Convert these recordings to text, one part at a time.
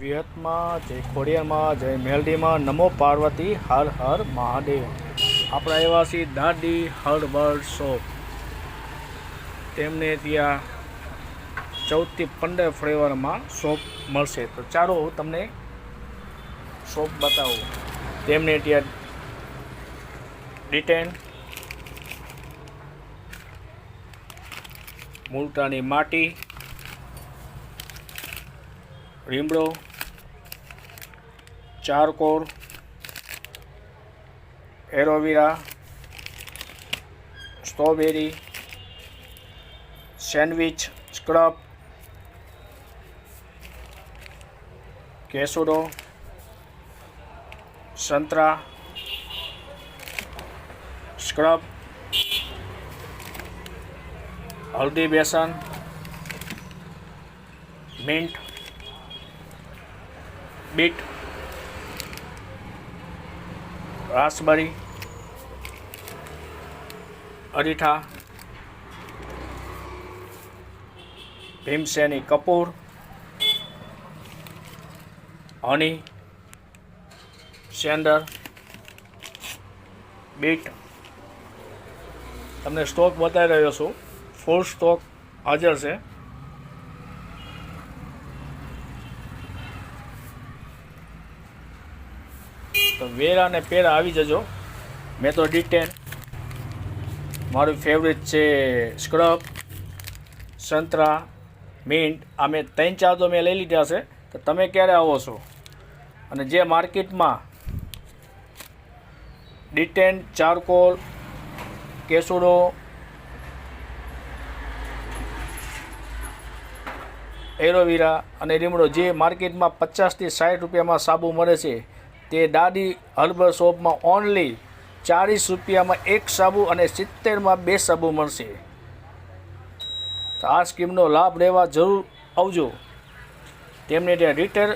વિહતમાં જય ખોડિયારમાં જય મેલડીમાં નમો પાર્વતી હર હર મહાદેવ। આપણા એવા છીએ દાદી હર્બલ શોપ। તેમને ત્યાં 14 થી 15 ફ્લેવરમાં શોપ મળશે। તો ચાલો હું તમને શોપ બતાવું। તેમને ત્યાં ડિટેન, મુલતાની માટી, રીમડો, charcoal, aloe vera, strawberry, sandwich, scrub, કેસુડો, સંતરા, સ્ક્રબ, હલ્દી બેસન, મિન્ટ, બીટ, રાસબરી, અરીઠા, ભીમસેની કપૂર, હની, સેન્ડર, બીટ। તમને સ્ટોક બતાવી રહ્યો છું, ફૂલ સ્ટોક હાજર છે। તો વેરા અને પેરા આવી જજો। મેં તો ડિટેન, મારું ફેવરેટ છે સ્ક્રબ, સંતરા, મિન્ટ। આ મેં 3-4 તો મેં લઈ લીધા છે। તો તમે ક્યારે આવો છો? અને જે માર્કેટમાં ડિટેન, ચારકોલ, કેસુડો, એલોવેરા અને રીમડો જે માર્કેટમાં 50 થી 60 રૂપિયામાં સાબુ મળે છે, તે દાદી હર્બલ શોપમાં ઓનલી 40 રૂપિયામાં 1 સાબુ અને 70માં 2 સાબુ મળશે। તો આ સ્કીમનો લાભ લેવા જરૂર આવજો। તેમને ત્યાં રિટેલ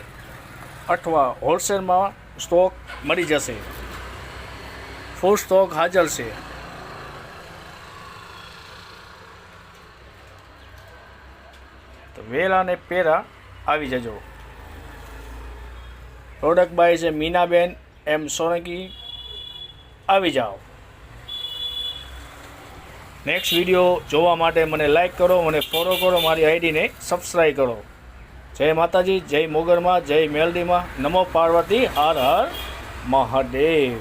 અથવા હોલસેલમાં સ્ટોક મળી જશે, ફૂલ સ્ટોક હાજર છે। તો વેલા અને પેરા આવી જજો। પ્રોડક્ટ બાય છે મીનાબેન એમ સોલંકી। આવી જાઓ। નેક્સ્ટ વિડીયો જોવા માટે મને લાઈક કરો, મને ફોલો કરો, મારી આઈડીને સબસ્ક્રાઈબ કરો। જય માતાજી, જય મોગરમાં, જય મેલડીમાં, નમો પાર્વતી હર હર મહાદેવ।